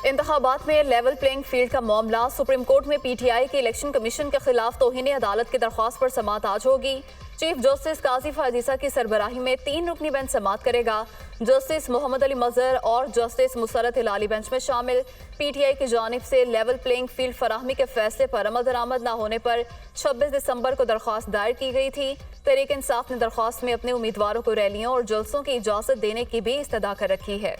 इंतखाबात में level playing field का मामला, सुप्रीम कोर्ट में पीटीआई के इलेक्शन कमीशन के खिलाफ तौहीन अदालत की दरख्वास्त पर समाअत आज होगी। चीफ जस्टिस काजी फाजीसा की सरबराही में 3 रुकनी बेंच समाअत करेगा। जस्टिस मोहम्मद अली मजहर और जस्टिस मुसरत हिलाली बेंच में शामिल। पीटीआई की जानिब से लेवल प्लेइंग फील्ड फराहमी के फैसले पर अमल दरामद न होने पर 26 दिसंबर को दरख्वास्त दायर की गई थी। तहरीक इंसाफ ने दरख्वास्त में अपने उम्मीदवारों को रैलियों और जलसों की इजाजत देने की भी इस्तदा कर रखी है।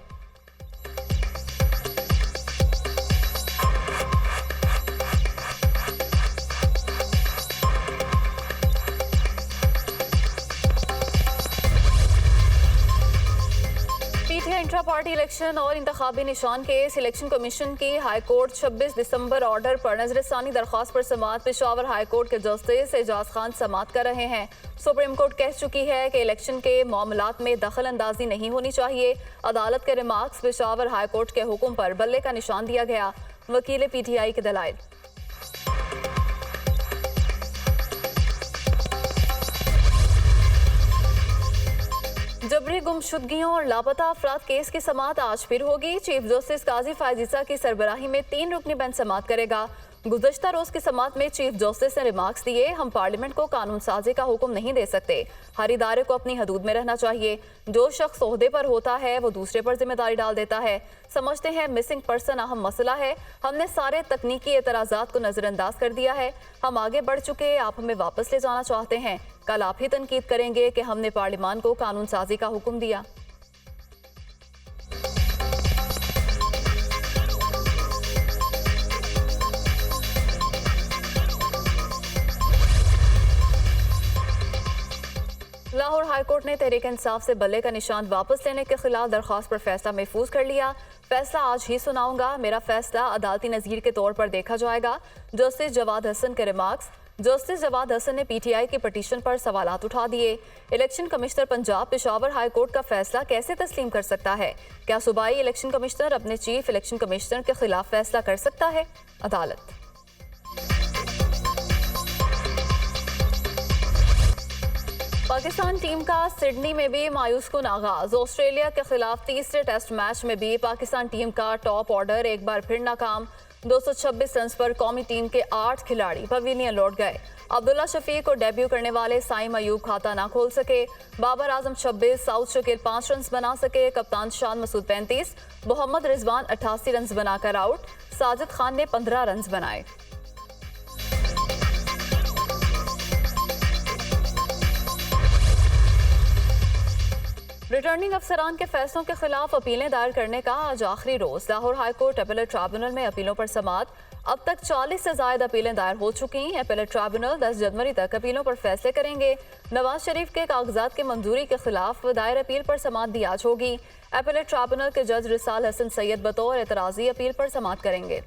इंट्रा पार्टी इलेक्शन और इंतखाबी निशान केस, इलेक्शन कमीशन की हाई कोर्ट 26 दिसंबर ऑर्डर पर नजरसानी दरख्वास्त पर समाअत पेशावर हाई कोर्ट के जस्टिस एजाज खान समाअत कर रहे हैं। सुप्रीम कोर्ट कह चुकी है कि इलेक्शन के मामलात में दखल अंदाजी नहीं होनी चाहिए। अदालत के रिमार्क्स, पेशावर हाई कोर्ट के हुक्म पर बल्ले का निशान दिया गया। वकील पीटीआई के दलाइल। जबरी गुमशुदगियों और लापता अफराद केस की समाअत आज फिर होगी। चीफ जस्टिस काजी फाजीसा की सरबराही में 3 रुकनी बेंच समाअत करेगा। गुज़श्ता रोज की समाअत में चीफ जस्टिस ने रिमार्क्स दिए, हम पार्लियामेंट को कानून साजी का हुक्म नहीं दे सकते। हर इदारे को अपनी हदूद में रहना चाहिए। जो शख्स ओहदे पर होता है वो दूसरे पर जिम्मेदारी डाल देता है। समझते हैं मिसिंग पर्सन अहम मसला है। हमने सारे तकनीकी एतराज़ात को नज़रअंदाज कर दिया है। हम आगे बढ़ चुके, आप हमें वापस ले जाना चाहते हैं। कल आप ही तनकीद करेंगे कि हमने पार्लियामान को कानून साजी का हुक्म दिया। लाहौर हाईकोर्ट ने तहरीक इंसाफ से बल्ले का निशान वापस लेने के खिलाफ दरख्वास्त पर फैसला महफूज कर लिया। फैसला आज ही सुनाऊंगा, मेरा फैसला अदालती नज़ीर के तौर पर देखा जाएगा। जस्टिस जवाद हसन के रिमार्क्स। जस्टिस जवाद हसन ने पीटीआई की पटिशन पर सवालात उठा दिए। Election commissioner Punjab Peshawar high court का फैसला कैसे तस्लीम कर सकता है? क्या सूबाई इलेक्शन कमिश्नर अपने चीफ इलेक्शन कमिश्नर के खिलाफ फैसला कर सकता है? अदालत। पाकिस्तान टीम का सिडनी में भी मायूस कुन आगाज। ऑस्ट्रेलिया के खिलाफ तीसरे टेस्ट मैच में भी पाकिस्तान टीम का टॉप ऑर्डर एक बार फिर नाकाम। 226 रन पर कौमी टीम के 8 खिलाड़ी पवेलियन लौट गए। अब्दुल्ला शफीक को डेब्यू करने वाले साइम अयूब खाता ना खोल सके। बाबर आजम 26, साउथ शकील 5 रन बना सके। कप्तान शान मसूद 35, मोहम्मद रिजवान 88 रन बनाकर आउट। साजिद खान ने 15 रन बनाए। रिटर्निंग अफसरान के फैसलों के खिलाफ अपीलें दायर करने का आज आखिरी रोज। लाहौर हाईकोर्ट अपीलेट ट्रिब्यूनल में अपीलों पर समाअत। अब तक 40 से ज्यादा अपीलें दायर हो चुकी हैं। अपीलेट ट्रिब्यूनल 10 जनवरी तक अपीलों पर फैसले करेंगे। नवाज शरीफ के कागजात की मंजूरी के खिलाफ दायर अपील पर समाअत भी आज होगी। अपीलेट ट्रिब्यूनल के जज रिसाल हसन सैयद बतौर एतराजी अपील पर समाअत करेंगे।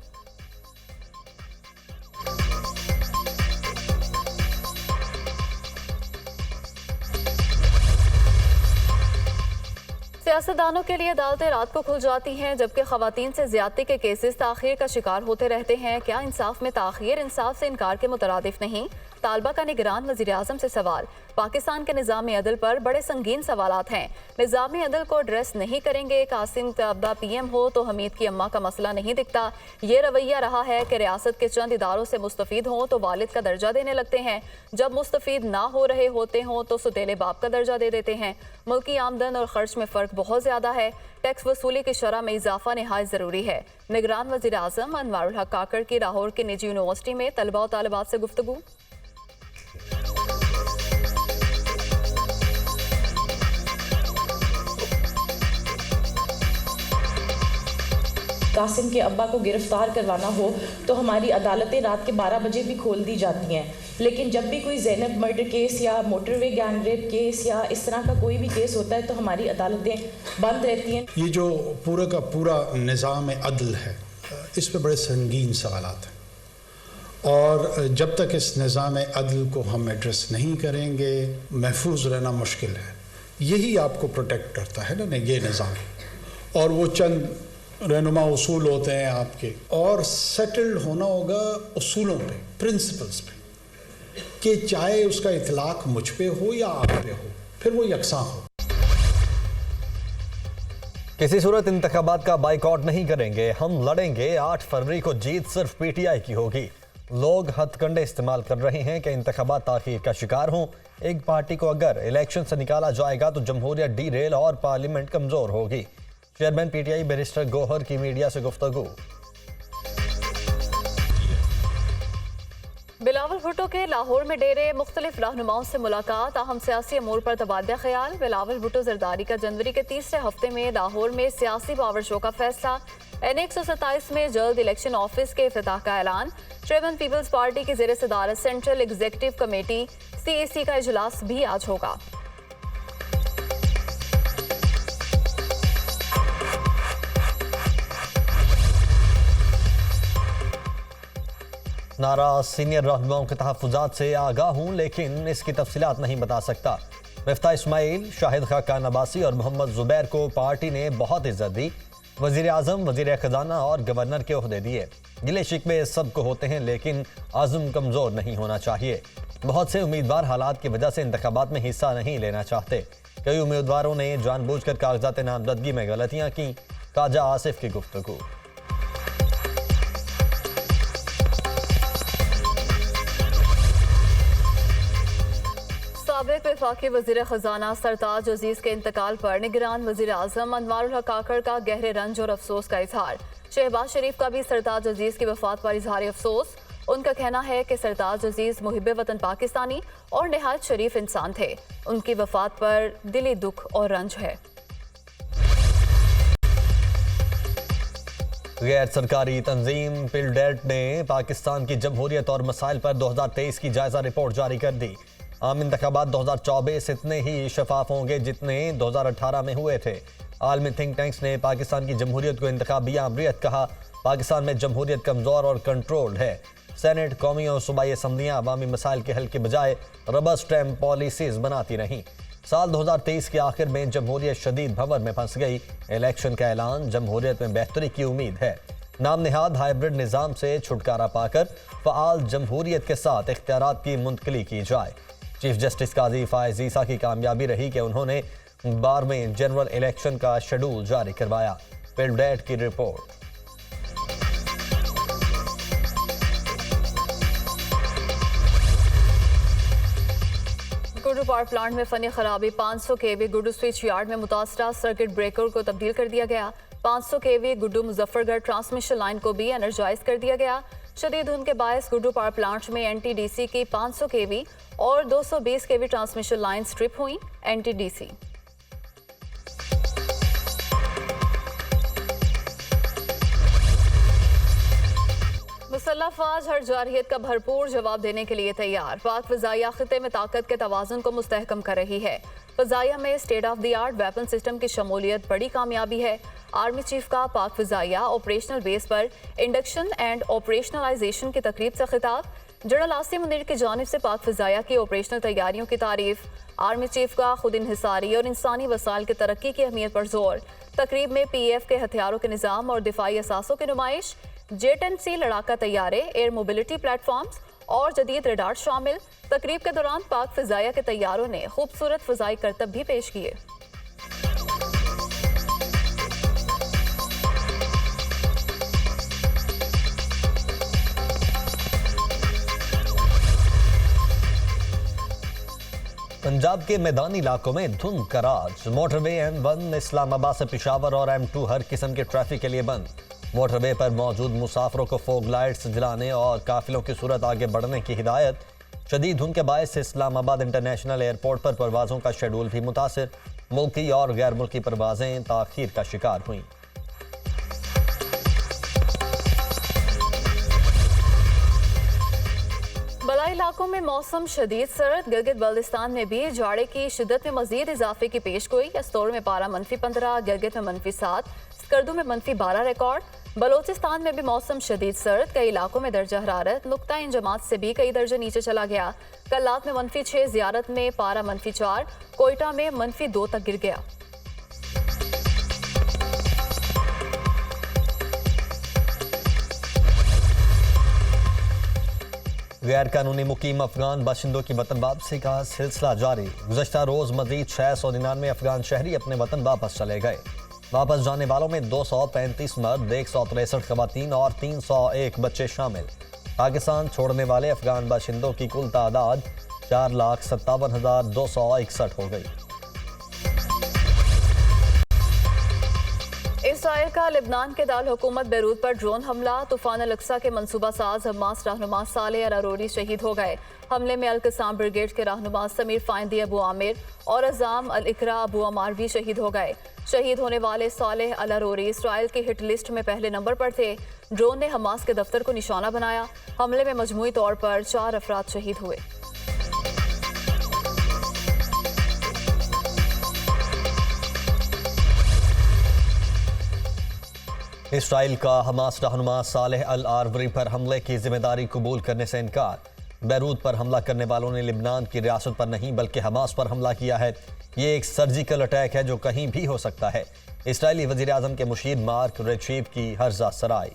सियासतदानों के लिए अदालतें रात को खुल जाती हैं, जबकि खवातीन से ज्यादती के केसेस ताखीर का शिकार होते रहते हैं। क्या इंसाफ में ताखीर इंसाफ से इनकार के मुतरादिफ नहीं? तालबा का निगरान वज़ीर आज़म से सवाल। पाकिस्तान के निज़ाम अदल पर बड़े संगीन सवालात हैं। निज़ाम अदल को एड्रेस नहीं करेंगे। कासिम तब्दा पीएम हो तो हमीद की अम्मा का मसला नहीं दिखता। ये रवैया रहा है कि रियासत के चंद इदारों से मुस्तफ़ीद हों तो वालिद का दर्जा देने लगते हैं। जब मुस्तफ़ीद ना हो रहे होते हों तो सुतेले बाप का दर्जा दे देते हैं। मुल्की आमदन और खर्च में फ़र्क बहुत ज़्यादा है। टैक्स वसूली की शरह में इजाफा नहायत ज़रूरी है। निगरान वज़ीर आज़म अनवारुल हक काकड़ की लाहौर की निजी यूनिवर्सिटी में तलबा और तालिबात से गुफ्तगू। कासिम के अब्बा को गिरफ्तार करवाना हो तो हमारी अदालतें रात के 12 बजे भी खोल दी जाती हैं, लेकिन जब भी कोई ज़ैनब मर्डर केस या मोटरवे गैंग रेप केस या इस तरह का कोई भी केस होता है तो हमारी अदालतें बंद रहती हैं। ये जो पूरा का पूरा निज़ाम अदल है, इस पर बड़े संगीन सवालात हैं, और जब तक इस निज़ाम अदल को हम एड्रेस नहीं करेंगे महफूज रहना मुश्किल है। यही आपको प्रोटेक्ट करता है ना ये निज़ाम, और वो चंद रहनुमा उसूल होते हैं आपके, और सेटल्ड होना होगा उसूलों पे, प्रिंसिपल्स पे, कि चाहे उसका इतलाक मुझ पे हो या आप पे हो, फिर वो यकसा हो। किसी सूरत इंतखाबात का बाइकआउट नहीं करेंगे, हम लड़ेंगे। 8 फरवरी को जीत सिर्फ पीटीआई की होगी। लोग हथकंडे इस्तेमाल कर रहे हैं कि इंतखाबात ताखीर का शिकार हों। एक पार्टी को अगर इलेक्शन से निकाला जाएगा तो जमहूरियत डीरेल और पार्लियामेंट कमजोर होगी। चेयरमैन पीटीआई बैरिस्टर गौहर की मीडिया से गुफ्तगू। बिलावल भुट्टो के लाहौर में डेरे, मुख्तलिफ रहनुमाओं से मुलाकात, अहम सियासी अमूर पर तबादला ख्याल। बिलावल भुट्टो जरदारी का जनवरी के तीसरे हफ्ते में लाहौर में सियासी पावर शो का फैसला। N127 में जल्द इलेक्शन ऑफिस के इफ्तिताह का ऐलान। चेयरमैन पीपल्स पार्टी की ज़ेर सदारत सेंट्रल एग्जीक्यूटिव कमेटी CAC का इजलास भी आज होगा। नाराज सीनियर रहनुमाओं के तहफ़्फ़ुज़ात से आगाह हूँ, लेकिन इसकी तफसीलात नहीं बता सकता। मिफ्ता इस्माइल, शाहिद खाकान अब्बासी और मोहम्मद जुबैर को पार्टी ने बहुत इज्जत दी। वज़ीर आज़म, वज़ीर ख़जाना और गवर्नर के ओहदे दिए। गिले शिकवे सबको होते हैं, लेकिन आज़म कमज़ोर नहीं होना चाहिए। बहुत से उम्मीदवार हालात की वजह से इंतखाबात में हिस्सा नहीं लेना चाहते। कई उम्मीदवारों ने जानबूझकर कागजात नामजदगी में गलतियाँ की। काजा आसिफ की गुफ्तगू। साबिक वफाकी वज़ीर ख़जाना सरताज अजीज़ के इंतकाल पर निगरान वज़ीर आज़म अनवारुल हक काकड़ का गहरे रंज और अफसोस का इजहार। शहबाज शरीफ का भी सरताज अजीज़ की वफात पर इजहार अफसोस। उनका कहना है कि सरताज अजीज़ मुहिब वतन पाकिस्तानी और नहायत शरीफ इंसान थे। उनकी वफात पर दिली दुख और रंज है। गैर सरकारी तंजीम पिलडेट ने पाकिस्तान की जमहूरियत और मसाइल पर 2023 की जायजा रिपोर्ट जारी कर दी। आम इंतखाबात 2024 इतने ही शफाफ होंगे जितने 2018 में हुए थे। आलमी थिंक टैंक्स ने पाकिस्तान की जमहूरियत को इंतखाबी अमरीत कहा। पाकिस्तान में जमहूरियत कमज़ोर और कंट्रोल्ड है। सेनेट, कौमी और सूबाई असम्बलियाँ अवामी मसाइल के हल के बजाय रबर स्टैम्प पॉलिसीज़ बनाती रहीं। साल 2023 के आखिर में जमहूरियत शदीद भंवर में फंस गई। इलेक्शन का ऐलान, जमहूरियत में बेहतरी की उम्मीद है। नाम निहाद हाइब्रिड निज़ाम से छुटकारा पाकर फ़आल जमहूरियत के साथ इख्तियारात की मुंतकली की जाए। चीफ जस्टिस काजी फायज़ ईसा की कामयाबी रही कि उन्होंने 12वें जनरल इलेक्शन का शेड्यूल जारी करवाया। पिलडेट की रिपोर्ट। गुड्डू पावर प्लांट में फनी खराबी, 500 kV गुड्डू स्विच यार्ड में मुतासरा सर्किट ब्रेकर को तब्दील कर दिया गया। 500 kV Guddu Muzaffargarh transmission line को भी एनर्जाइज कर दिया गया। शदीद धुंध के बायस गुड्डू पावर प्लांट में NTDC की 500 kV और 220 kV ट्रांसमिशन लाइन स्ट्रिप हुई। NTDC मुसल्लह अफवाज हर जारहियत का भरपूर जवाब देने के लिए तैयार। पाक फ़िज़ाइया खिते में ताकत के तवाज़ुन को मुस्तहकम कर रही है। फ़िज़ाइया में state of the art weapon system की शमूलियत बड़ी कामयाबी है। आर्मी चीफ का पाक फ़िज़ाइया ऑपरेशनल बेस पर इंडक्शन एंड ऑपरेशनलाइजेशन की तकरीब से खिताब। जनरल आसिम मुनीर की जानिब से पाक फ़िज़ाइया की ऑपरेशनल तैयारियों की तारीफ। आर्मी चीफ का खुद इन्हिसारी और इंसानी वसाइल की तरक्की की अहमियत पर जोर। तकरीब में PF के हथियारों के निज़ाम और दिफाई असासों की नुमाइश। J-10C लड़ाका तैयारे, एयर मोबिलिटी प्लेटफॉर्म्स और जदीद रडार शामिल। तकरीब के दौरान पाक फ़िज़ाइया के तैयारों ने खूबसूरत फ़िज़ाई करतब भी पेश किए। पंजाब के मैदानी इलाकों में धुंध का राज। मोटरवे M1 इस्लामाबाद से पेशावर और M2 हर किस्म के ट्रैफिक के लिए बंद। मोटरवे पर मौजूद मुसाफरों को फोग लाइट्स जलाने और काफिलों की सूरत आगे बढ़ने की हिदायत। शदीद धुंध के बायस इस्लामाबाद इंटरनेशनल एयरपोर्ट पर परवाज़ों का शेड्यूल भी मुतासिर। मुल्की और गैर मुल्की परवाज़ें ताख़ीर का शिकार हुई। बलाई इलाकों में मौसम शदीद सर्द। गिलगित बल्तिस्तान में भी जाड़े की शिद्दत में मजीद इजाफे की पेश गोई। अस्तोर में पारा -15, गिलगित में -7, स्कर्दू में -12 रिकॉर्ड। बलोचिस्तान में भी मौसम शदीद सर्द। कई इलाकों में दर्जा हरारत नुक्ता इन जमात से भी कई दर्जे नीचे चला गया। कल रात में -6, ज़ियारत में पारा -4, कोयटा में -2 तक गिर गया। गैर कानूनी मुकीम अफगान बाशिंदों की वतन वापसी का सिलसिला जारी। गुज़श्ता रोज़ मज़ीद 699 अफगान शहरी अपने वतन वापस चले गए। वापस जाने वालों में 235 मर्द, 163 खवातीन और 301 बच्चे शामिल। पाकिस्तान छोड़ने वाले अफगान बाशिंदों की कुल तादाद 4,57,261 हो गई। इसराइल का लिबनान के दाल हुकूमत बैरूत पर ड्रोन हमला। तूफान अल-अक्सा के मंसूबा साज हमास रहनुमा सालेह अल-अरोरी शहीद हो गए। हमले में अल-कसाम ब्रिगेड के रहनुमा समीर फाइंदी अबू आमिर और अजाम अल-इकरा अबू अमार भी शहीद हो गए। शहीद होने वाले सालेह अल-अरोरी इसराइल की हिट लिस्ट में पहले नंबर पर थे। ड्रोन ने हमास के दफ्तर को निशाना बनाया। हमले में मजमूई तौर पर 4 अफराद शहीद हुए। इसराइल का हमास रहनुमा सालेह अल-अरोरी पर हमले की जिम्मेदारी कबूल करने से इनकार। बैरूत पर हमला करने वालों ने लिबनान की रियासत पर नहीं बल्कि हमास पर हमला किया है। ये एक सर्जिकल अटैक है जो कहीं भी हो सकता है। इसराइली वजीर आजम के मुशीर मार्क रेचीव की हर्जा सराय।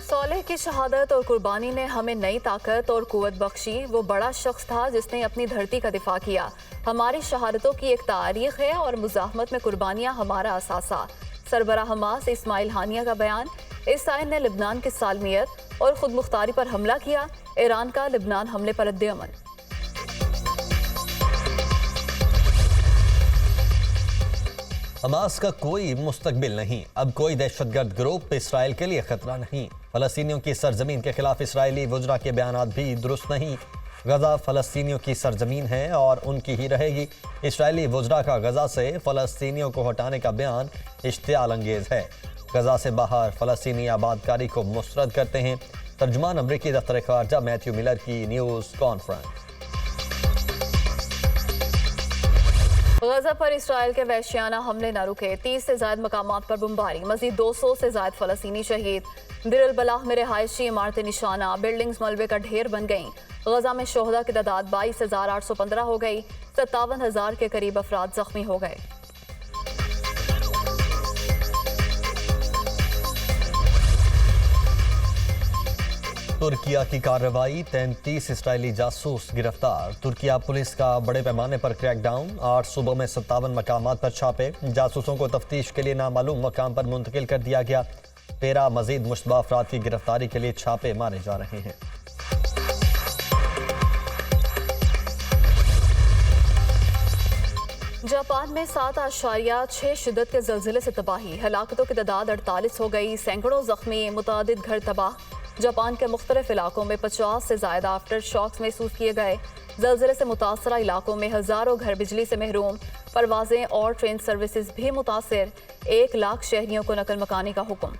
सालेह की शहादत और कुर्बानी ने हमें नई ताकत और कुव्वत बख्शी। वो बड़ा शख्स था जिसने अपनी धरती का दिफा किया। हमारी शहादतों की एक तारीख है और मुजाहमत में कुर्बानियां हमारा असासा। सरबराह हमास इस्माइल हानिया का बयान। इसराइल ने लिबनान की सालमियत और खुद मुख्तारी पर हमला किया। ईरान का लिबनान हमले पर रद्द-ए-अमल। हमास का कोई मुस्तकबिल नहीं। अब कोई दहशतगर्द ग्रुप इसराइल के लिए खतरा नहीं। फलस्तीनियों की सरजमीन के खिलाफ इसराइली वुजरा के बयानात भी दुरुस्त नहीं। गजा फलस्तीनियों की सरजमीन है और उनकी ही रहेगी। इसराइली वुजरा का गजा से फलस्तीनियों को हटाने का बयान इश्तियाल अंगेज है। गजा से बाहर फलस्तीनी आबादकारी को मुस्तरद करते हैं। तर्जुमान अमरीकी दफ्तर खारजा मैथ्यू मिलर की न्यूज़ कॉन्फ्रेंस। गजा पर इसराइल के वहशियाना हमले न रुके। 30 से ज्यादा मकामात पर बमबारी। मजीद 200 से ज्यादा फलस्तीनी शहीद। दिर अल बलाह में रिहायशी इमारतें निशाना। बिल्डिंग्स मलबे का ढेर बन गईं। गजा में शोहदा की तादाद 22,815 हो गई। 57,000 के करीब अफराद जख्मी हो गए। तुर्किया की कार्रवाई। 33 इसराइली जासूस गिरफ्तार। तुर्किया पुलिस का बड़े पैमाने पर क्रैकडाउन। 8 सूबों में 57 मकामात पर छापे। जासूसों को तफ्तीश के लिए नामालूम मकाम पर मुंतकिल कर दिया गया। 13 मजीद मुश्तबा अफराद की गिरफ्तारी के लिए छापे मारे जा रहे हैं। जापान में 7.6 शिद्दत के ज़लज़ले से तबाही। हलाकतों की तादाद 48 हो गई। सैकड़ों जख्मी। मुतादिद घर तबाह। जापान के मुख्तलिफ इलाकों में 50 से ज़्यादा आफ्टर शॉक्स महसूस किए गए। ज़लज़ले से मुतासरा इलाकों में हज़ारों घर बिजली से महरूम। परवाजें और ट्रेन सर्विसेज भी मुतासर। 1 लाख शहरियों को नकल मकानी का हुक्म।